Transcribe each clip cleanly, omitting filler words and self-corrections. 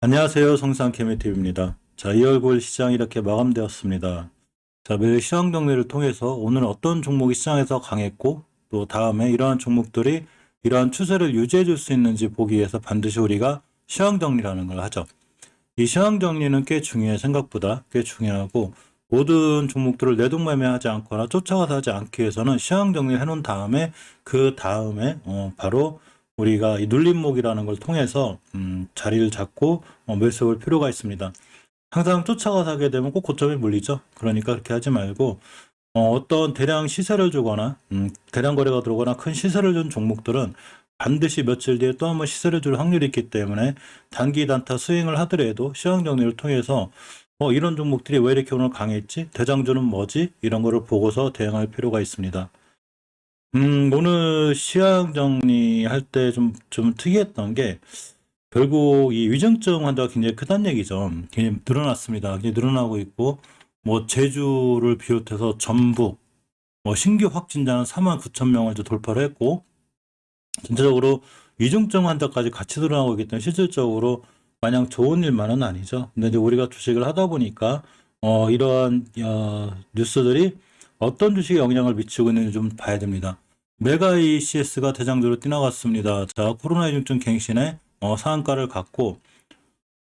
안녕하세요. 성상케미TV입니다. 자, 2월 9일 시장 이렇게 마감되었습니다. 자, 매일 시황 정리를 통해서 오늘 어떤 종목이 시장에서 강했고 또 다음에 이러한 종목들이 이러한 추세를 유지해 줄 수 있는지 보기 위해서 반드시 우리가 시황 정리라는 걸 하죠. 이 시황 정리는 꽤 중요해. 생각보다 꽤 중요하고 모든 종목들을 내동매매하지 않거나 쫓아가서 하지 않기 위해서는 시황 정리를 해놓은 다음에 그 다음에 바로 우리가 이 눌림목이라는 걸 통해서 자리를 잡고 매수할 필요가 있습니다. 항상 쫓아가서 하게 되면 꼭 고점에 물리죠. 그러니까 그렇게 하지 말고 어떤 대량 시세를 주거나 대량 거래가 들어오거나 큰 시세를 준 종목들은 반드시 며칠 뒤에 또 한 번 시세를 줄 확률이 있기 때문에 단기 단타 스윙을 하더라도 시황 정리를 통해서 이런 종목들이 왜 이렇게 오늘 강했지? 대장주는 뭐지? 이런 거를 보고서 대응할 필요가 있습니다. 오늘 시황 정리할 때 좀 특이했던 게 결국 이 위중증 환자가 굉장히 크다는 얘기죠. 굉장히 늘어났습니다. 굉장히 늘어나고 있고 뭐 제주를 비롯해서 전북 신규 확진자는 49,000명을 이제 돌파를 했고 전체적으로 위중증 환자까지 같이 늘어나고 있기 때문에 실질적으로 마냥 좋은 일만은 아니죠. 근데 이제 우리가 주식을 하다 보니까 이러한 뉴스들이 어떤 주식에 영향을 미치고 있는지 좀 봐야 됩니다. 메가 ECS가 대장주로 뛰어나갔습니다. 자, 코로나 위중증 갱신에 상한가를 갖고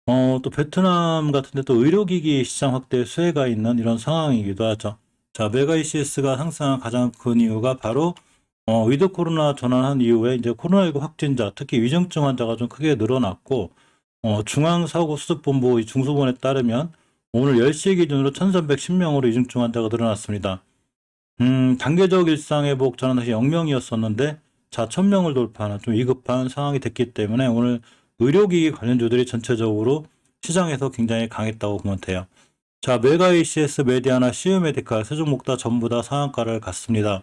또 베트남 같은 데 또 의료기기 시장 확대 수혜가 있는 이런 상황이기도 하죠. 자, 메가 ECS가 상승한 가장 큰 이유가 바로 위드 코로나 전환한 이후에 이제 코로나19 확진자, 특히 위중증 환자가 좀 크게 늘어났고 중앙사고수습본부 중수본에 따르면 오늘 10시 기준으로 1310명으로 위중증 환자가 늘어났습니다. 단계적 일상회복 전환 다시 0명이었었는데 자 1000명을 돌파하는 좀 위급한 상황이 됐기 때문에 오늘 의료기기 관련주들이 전체적으로 시장에서 굉장히 강했다고 보면 돼요. 자, 메가 ECS, 메디아나 CU메디칼 세 종목 다 전부 다 상한가를 갔습니다.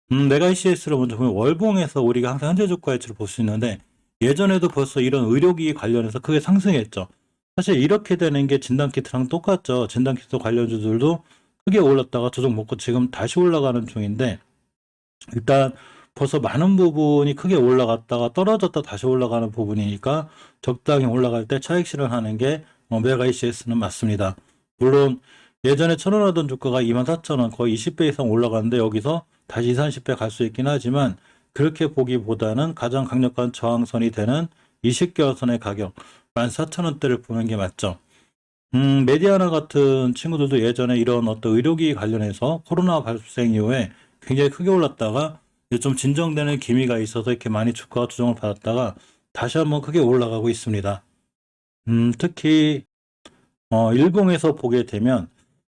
메가 ECS를 먼저 보면 월봉에서 우리가 항상 현재 주가 위치를 볼 수 있는데 예전에도 벌써 이런 의료기기 관련해서 크게 상승했죠. 사실 이렇게 되는 게 진단키트랑 똑같죠. 진단키트 관련주들도 크게 올랐다가 조정 먹고 지금 다시 올라가는 중인데 일단 벌써 많은 부분이 크게 올라갔다가 떨어졌다 다시 올라가는 부분이니까 적당히 올라갈 때 차익 실현하는 게 메가 ECS는 맞습니다. 물론 예전에 1,000원 하던 주가가 24,000원 거의 20배 이상 올라가는데 여기서 다시 20, 30배 갈 수 있긴 하지만 그렇게 보기보다는 가장 강력한 저항선이 되는 20개월선의 가격 14,000원대를 보는 게 맞죠. 메디아나 같은 친구들도 예전에 이런 어떤 의료기 관련해서 코로나 발생 이후에 굉장히 크게 올랐다가 이제 좀 진정되는 기미가 있어서 이렇게 많이 주가 조정을 받았다가 다시 한번 크게 올라가고 있습니다. 특히 일봉에서 보게 되면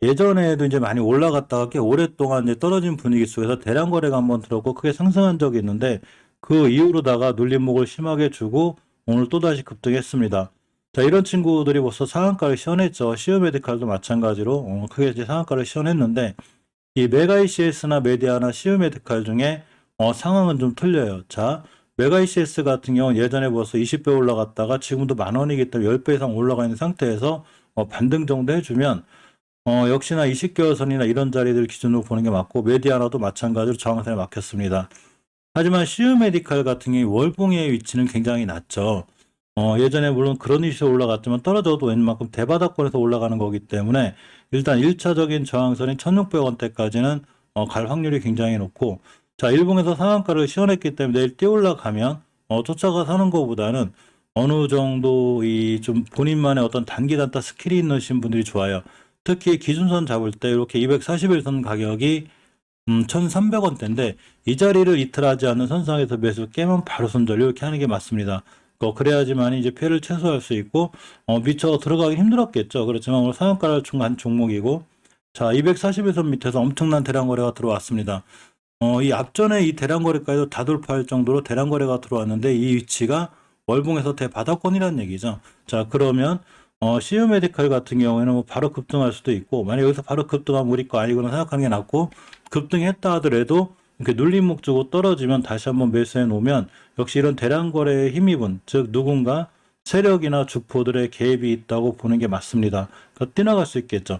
예전에도 이제 많이 올라갔다가 꽤 오랫동안 이제 떨어진 분위기 속에서 대량 거래가 한번 들었고 크게 상승한 적이 있는데 그 이후로다가 눌림목을 심하게 주고 오늘 또다시 급등했습니다. 자, 이런 친구들이 벌써 상한가를 시현했죠. 시우메디칼도 마찬가지로 크게 이제 상한가를 시현했는데 이 메가 ECS나 메디아나 시우메디칼 중에 상황은 좀 틀려요. 자, 메가 ECS 같은 경우는 예전에 벌써 20배 올라갔다가 지금도 10,000원이기 때문에 10배 이상 올라가 있는 상태에서 반등 정도 해주면 역시나 20개월선이나 이런 자리들 기준으로 보는 게 맞고 메디아나도 마찬가지로 저항선에 막혔습니다. 하지만 시우메디칼 같은 경우 월봉의 위치는 굉장히 낮죠. 예전에 물론 그런 이슈에 올라갔지만 떨어져도 웬만큼 대바닥권에서 올라가는 거기 때문에 일단 1차적인 저항선인 1,600원대까지는 갈 확률이 굉장히 높고 자, 일봉에서 상한가를 시현했기 때문에 내일 뛰어 올라가면 쫓아가 사는 것보다는 어느 정도 이 좀 본인만의 어떤 단기 단타 스킬이 있으신 분들이 좋아요. 특히 기준선 잡을 때 이렇게 241선 가격이 1,300원대인데 이 자리를 이틀하지 않는 선상에서 매수 깨면 바로 손절 이렇게 하는 게 맞습니다. 그래야지만 이제 피해를 최소화할 수 있고 미처 들어가기 힘들었겠죠. 그렇지만 오늘 상한가를 충한 종목이고 자 241선 밑에서 엄청난 대량 거래가 들어왔습니다. 이 앞전에 이 대량 거래까지도 다 돌파할 정도로 대량 거래가 들어왔는데 이 위치가 월봉에서 대바닥권이라는 얘기죠. 자, 그러면 시우메디칼 같은 경우에는 뭐 바로 급등할 수도 있고 만약 여기서 바로 급등하면 우리 거 아니구나 생각하는 게 낫고 급등했다 하더라도 이렇게 눌림목 주고 떨어지면 다시 한번 매수해 놓으면 역시 이런 대량 거래에 힘입은 즉 누군가 세력이나 주포들의 개입이 있다고 보는 게 맞습니다. 뛰어나갈 수 있겠죠.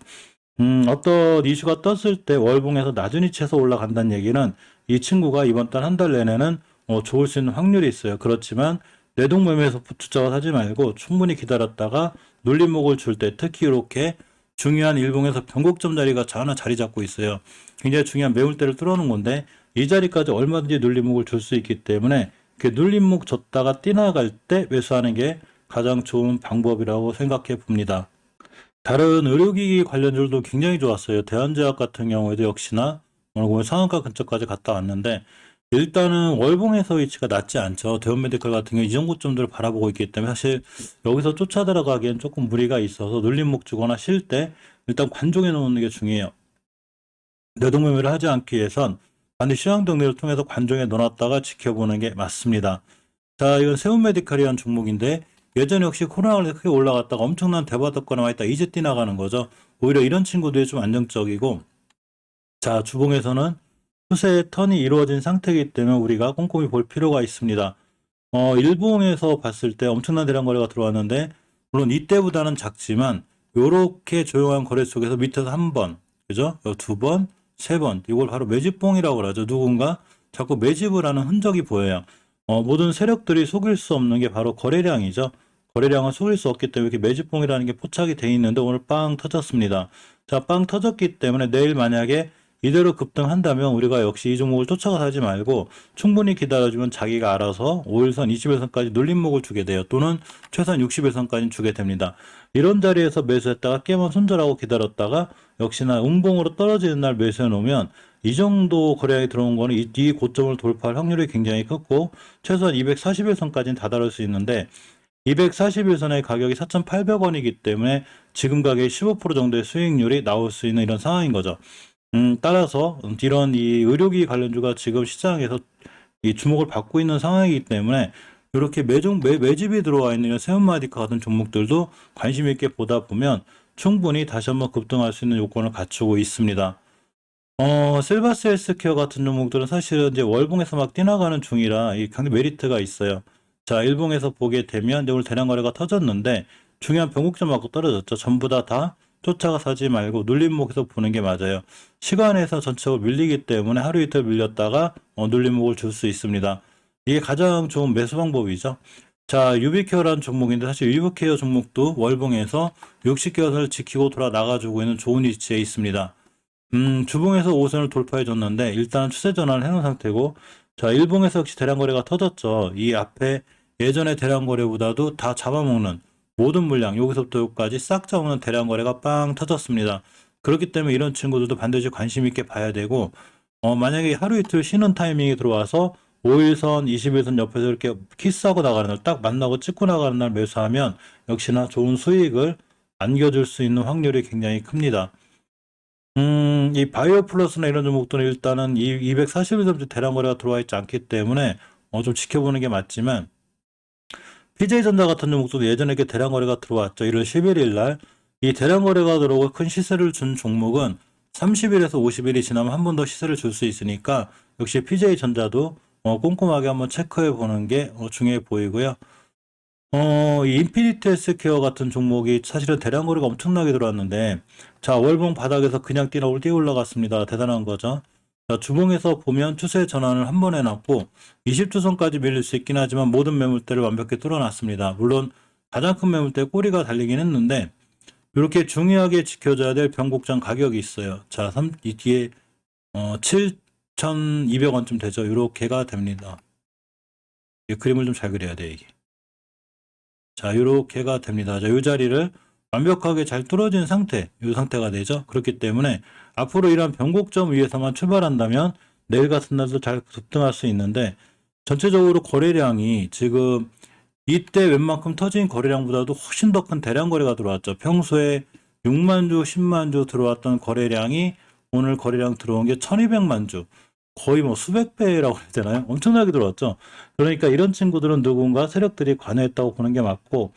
어떤 이슈가 떴을 때 월봉에서 낮은 위치에서 올라간다는 얘기는 이 친구가 이번 달 한 달 내내는 좋을 수 있는 확률이 있어요. 그렇지만 내동매매에서 투자가 사지 말고 충분히 기다렸다가 눌림목을 줄 때, 특히 이렇게 중요한 일봉에서 변곡점 자리가 하나 자리 잡고 있어요. 굉장히 중요한 매물대를 뚫어놓은 건데 이 자리까지 얼마든지 눌림목을 줄 수 있기 때문에 그 눌림목 줬다가 뛰나갈 때 매수하는 게 가장 좋은 방법이라고 생각해 봅니다. 다른 의료기기 관련주도 굉장히 좋았어요. 대한제약 같은 경우에도 역시나 오늘 보면 상한가 근처까지 갔다 왔는데 일단은 월봉에서 위치가 낮지 않죠. 대원메디컬 같은 경우 이전 고점들을 바라보고 있기 때문에 사실 여기서 쫓아 들어가기엔 조금 무리가 있어서 눌림목 주거나 쉴 때 일단 관종해 놓는 게 중요해요. 내동매매를 하지 않기 위해선 반드시 시황 정리를 통해서 관종에 넣어놨다가 지켜보는 게 맞습니다. 자, 이건 세운메디칼이라는 종목인데 예전에 역시 코로나가 크게 올라갔다가 엄청난 대바닥거나 와 있다 이제 뛰나가는 거죠. 오히려 이런 친구들이 좀 안정적이고, 자, 주봉에서는 추세의 턴이 이루어진 상태이기 때문에 우리가 꼼꼼히 볼 필요가 있습니다. 일봉에서 봤을 때 엄청난 대량 거래가 들어왔는데 물론 이때보다는 작지만 요렇게 조용한 거래 속에서 밑에서 한 번, 그죠? 두 번, 세 번, 이걸 바로 매집봉이라고 하죠. 누군가 자꾸 매집을 하는 흔적이 보여요. 모든 세력들이 속일 수 없는 게 바로 거래량이죠. 거래량은 속일 수 없기 때문에 이렇게 매집봉이라는 게 포착이 돼 있는데 오늘 빵 터졌습니다. 자, 빵 터졌기 때문에 내일 만약에 이대로 급등한다면 우리가 역시 이 종목을 쫓아가 사지 말고 충분히 기다려주면 자기가 알아서 5일선, 20일선까지 눌림목을 주게 돼요. 또는 최소한 60일선까지 주게 됩니다. 이런 자리에서 매수했다가 깨만 손절하고 기다렸다가 역시나 음봉으로 떨어지는 날 매수해 놓으면 이 정도 거래량이 들어온 거는 이 고점을 돌파할 확률이 굉장히 크고 최소한 241선까지는 다다를 수 있는데 241선의 가격이 4,800원이기 때문에 지금 가격이 15% 정도의 수익률이 나올 수 있는 이런 상황인 거죠. 따라서 이런 이 의료기기 관련주가 지금 시장에서 이 주목을 받고 있는 상황이기 때문에 이렇게 매집이 들어와 있는 이런 세운마디카 같은 종목들도 관심 있게 보다 보면 충분히 다시 한번 급등할 수 있는 요건을 갖추고 있습니다. 실바스 헬스케어 같은 종목들은 사실은 이제 월봉에서 막 뛰나가는 중이라 이 강력 메리트가 있어요. 자, 일봉에서 보게 되면 오늘 대량 거래가 터졌는데 중요한 변곡점 맞고 떨어졌죠. 전부 다 쫓아가 사지 말고 눌림목에서 보는 게 맞아요. 시간에서 전체적으로 밀리기 때문에 하루 이틀 밀렸다가 눌림목을 줄 수 있습니다. 이게 가장 좋은 매수 방법이죠. 자, 유비케어라는 종목인데 사실 유비케어 종목도 월봉에서 60개선을 지키고 돌아 나가주고 있는 좋은 위치에 있습니다. 주봉에서 5선을 돌파해 줬는데 일단 추세 전환을 해놓은 상태고, 자, 일봉에서 역시 대량 거래가 터졌죠. 이 앞에 예전의 대량 거래보다도 다 잡아먹는 모든 물량 여기서부터 여기까지 싹 잡아먹는 대량 거래가 빵 터졌습니다. 그렇기 때문에 이런 친구들도 반드시 관심 있게 봐야 되고, 만약에 하루 이틀 쉬는 타이밍이 들어와서 5일선, 20일선 옆에서 이렇게 키스하고 나가는 날, 딱 만나고 찍고 나가는 날 매수하면 역시나 좋은 수익을 안겨줄 수 있는 확률이 굉장히 큽니다. 이 바이오 플러스나 이런 종목들은 일단은 이 241점째 대량 거래가 들어와 있지 않기 때문에 좀 지켜보는 게 맞지만, PJ전자 같은 종목도 예전에 이렇게 대량 거래가 들어왔죠. 1월 11일 날. 이 대량 거래가 들어오고 큰 시세를 준 종목은 30일에서 50일이 지나면 한 번 더 시세를 줄 수 있으니까 역시 PJ전자도 꼼꼼하게 한번 체크해 보는 게 중요해 보이고요. 이 인피니트 헬스케어 같은 종목이 사실은 대량 거래가 엄청나게 들어왔는데, 자, 월봉 바닥에서 그냥 뛰어 올라갔습니다. 대단한 거죠. 자, 주봉에서 보면 추세 전환을 한 번 해놨고 20주선까지 밀릴 수 있긴 하지만 모든 매물대를 완벽히 뚫어놨습니다. 물론 가장 큰 매물대 꼬리가 달리긴 했는데 이렇게 중요하게 지켜줘야 될 변곡점 가격이 있어요. 자, 이 뒤에 7,200원쯤 되죠. 이렇게가 됩니다. 이 그림을 좀 잘 그려야 돼, 이게. 자, 이렇게가 됩니다. 자, 이 자리를 완벽하게 잘 뚫어진 상태, 이 상태가 되죠. 그렇기 때문에 앞으로 이러한 변곡점 위에서만 출발한다면 내일 같은 날도 잘 급등할 수 있는데, 전체적으로 거래량이 지금 이때 웬만큼 터진 거래량보다도 훨씬 더 큰 대량 거래가 들어왔죠. 평소에 6만 주, 10만 주 들어왔던 거래량이 오늘 거래량 들어온 게 1200만 주. 거의 뭐 수백 배라고 해야 되나요? 엄청나게 들어왔죠. 그러니까 이런 친구들은 누군가 세력들이 관여했다고 보는 게 맞고,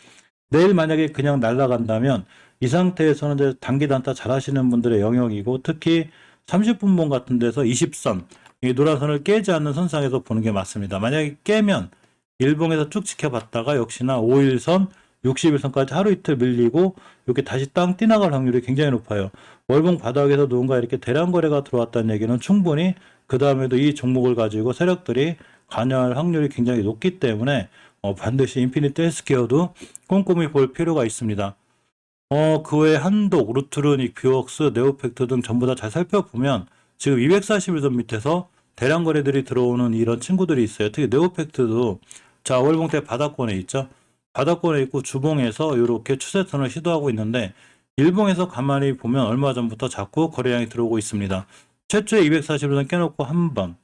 내일 만약에 그냥 날아간다면 이 상태에서는 이제 단기 단타 잘 하시는 분들의 영역이고, 특히 30분봉 같은 데서 20선, 이 노란선을 깨지 않는 선상에서 보는 게 맞습니다. 만약에 깨면 일봉에서 쭉 지켜봤다가 역시나 5일선, 60일선까지 하루 이틀 밀리고 이렇게 다시 땅 뛰나갈 확률이 굉장히 높아요. 월봉 바닥에서 누군가 이렇게 대량 거래가 들어왔다는 얘기는 충분히 그 다음에도 이 종목을 가지고 세력들이 관여할 확률이 굉장히 높기 때문에 반드시 인피니티 헬스케어도 꼼꼼히 볼 필요가 있습니다. 그 외에 한독, 루트루닉, 뷰웍스, 네오팩트 등 전부 다 잘 살펴보면 지금 241선 밑에서 대량 거래들이 들어오는 이런 친구들이 있어요. 특히 네오팩트도 자, 월봉대 바닥권에 있죠. 바닥권에 있고 주봉에서 이렇게 추세선을 시도하고 있는데 일봉에서 가만히 보면 얼마 전부터 자꾸 거래량이 들어오고 있습니다. 최초에 241선 깨놓고 한 번,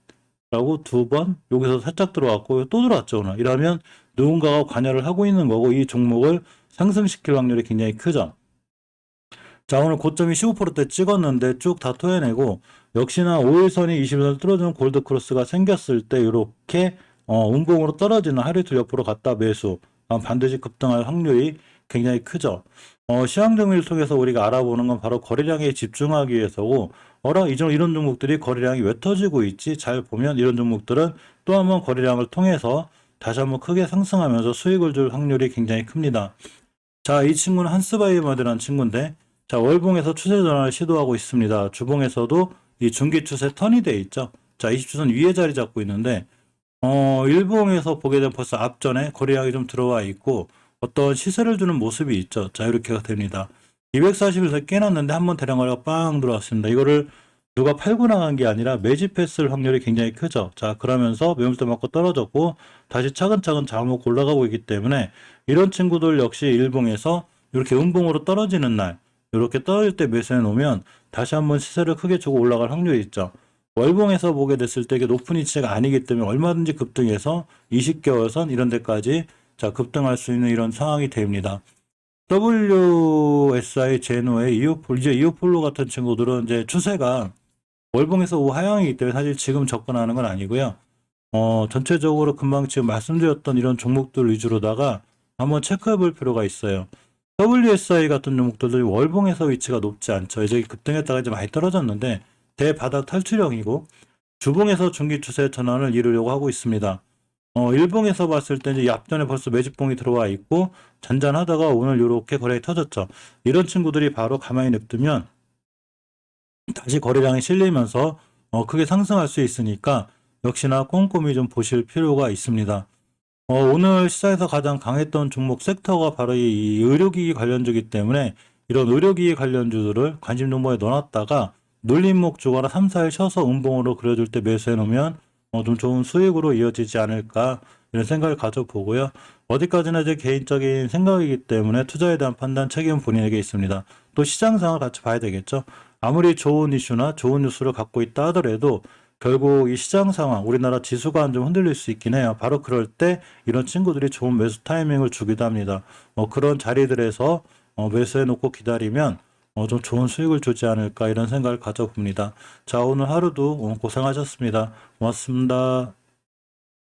라고 두 번, 여기서 살짝 들어왔고 또 들어왔죠. 오늘. 이러면 누군가가 관여를 하고 있는 거고 이 종목을 상승시킬 확률이 굉장히 크죠. 자, 오늘 고점이 15%대 찍었는데 쭉 다 토해내고 역시나 5일선이 20일선을 뚫어주는 골드크로스가 생겼을 때 이렇게 운봉으로 떨어지는 하루이틀 옆으로 갔다 매수 반드시 급등할 확률이 굉장히 크죠. 시황 정리를 통해서 우리가 알아보는 건 바로 거래량에 집중하기 위해서고 이런 종목들이 거래량이 왜 터지고 있지? 잘 보면 이런 종목들은 또 한번 거래량을 통해서 다시 한번 크게 상승하면서 수익을 줄 확률이 굉장히 큽니다. 자, 이 친구는 한스바이오마드라는 친구인데 자, 월봉에서 추세 전환을 시도하고 있습니다. 주봉에서도 이 중기 추세 턴이 돼 있죠. 자, 20주선 위에 자리 잡고 있는데 일봉에서 보게 되면 벌써 앞전에 거래량이 좀 들어와 있고 어떤 시세를 주는 모습이 있죠. 자, 이렇게가 됩니다. 240에서 깨놨는데 한번 대량 거래가 빵 들어왔습니다. 이거를 누가 팔고 나간 게 아니라 매집했을 확률이 굉장히 크죠. 자, 그러면서 매물대 맞고 떨어졌고 다시 차근차근 잡아먹고 올라가고 있기 때문에 이런 친구들 역시 일봉에서 이렇게 음봉으로 떨어지는 날 이렇게 떨어질 때 매수해 놓으면 다시 한번 시세를 크게 주고 올라갈 확률이 있죠. 월봉에서 보게 됐을 때 이게 높은 위치가 아니기 때문에 얼마든지 급등해서 20개월선 이런 데까지 자, 급등할 수 있는 이런 상황이 됩니다. WSI 제노의 이오폴로 같은 친구들은 이제 추세가 월봉에서 우하향이기 때문에 사실 지금 접근하는 건 아니고요. 전체적으로 금방 지금 말씀드렸던 이런 종목들 위주로다가 한번 체크해 볼 필요가 있어요. WSI 같은 종목들도 월봉에서 위치가 높지 않죠. 이제 급등했다가 이제 많이 떨어졌는데 대바닥 탈출형이고 주봉에서 중기 추세 전환을 이루려고 하고 있습니다. 일봉에서 봤을 때 이제 앞전에 벌써 매집봉이 들어와 있고 잔잔하다가 오늘 이렇게 거래가 터졌죠. 이런 친구들이 바로 가만히 냅두면 다시 거래량이 실리면서 크게 상승할 수 있으니까 역시나 꼼꼼히 좀 보실 필요가 있습니다. 오늘 시장에서 가장 강했던 종목 섹터가 바로 이 의료기기 관련주이기 때문에 이런 의료기기 관련주들을 관심 종목에 넣어놨다가 눌림목 주거나 3, 4일 쉬어서 음봉으로 그려줄 때 매수해 놓으면 좀 좋은 수익으로 이어지지 않을까 이런 생각을 가져보고요. 어디까지나 제 개인적인 생각이기 때문에 투자에 대한 판단 책임은 본인에게 있습니다. 또 시장 상황을 같이 봐야 되겠죠. 아무리 좋은 이슈나 좋은 뉴스를 갖고 있다 하더라도 결국 이 시장 상황, 우리나라 지수가 좀 흔들릴 수 있긴 해요. 바로 그럴 때 이런 친구들이 좋은 매수 타이밍을 주기도 합니다. 그런 자리들에서 매수해 놓고 기다리면 좀 좋은 수익을 주지 않을까 이런 생각을 가져봅니다. 자, 오늘 하루도 고생하셨습니다. 고맙습니다.